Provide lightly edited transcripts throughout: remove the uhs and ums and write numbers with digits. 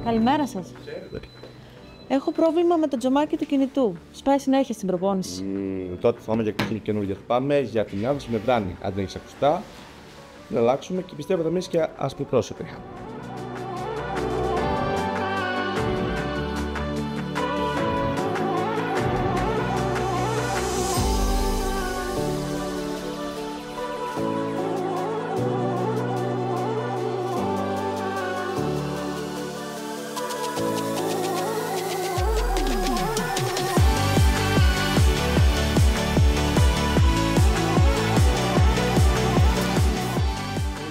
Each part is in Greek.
Καλημέρα σας. Έχω πρόβλημα με το τζαμάκι του κινητού. Σπάει συνέχεια στην προπόνηση. Τότε θα πάμε για καινούργια. Θα πάμε για την άδωση με μπράνι. Αν δεν έχεις ακουστά, να αλλάξουμε και πιστεύω θα μείνεις και ασπροπρόσωπη.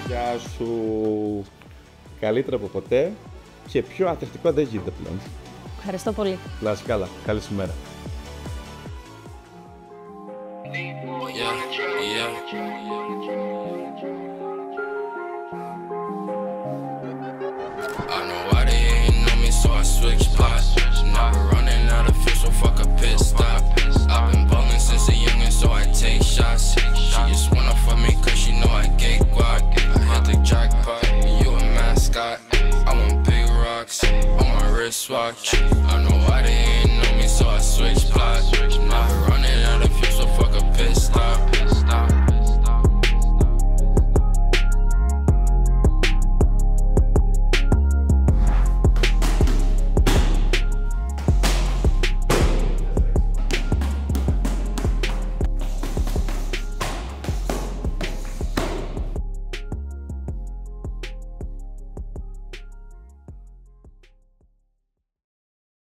Γεια σου. Καλύτερα από ποτέ και πιο αθλητικό δεν γίνεται πλέον. Ευχαριστώ πολύ. Να είσαι καλά. Καλή σου μέρα. I know why they ain't know me, so I switched spots. Never running out of fuel, so fuck a pit stop. I've been ballin' since a youngin', so I take shots. She just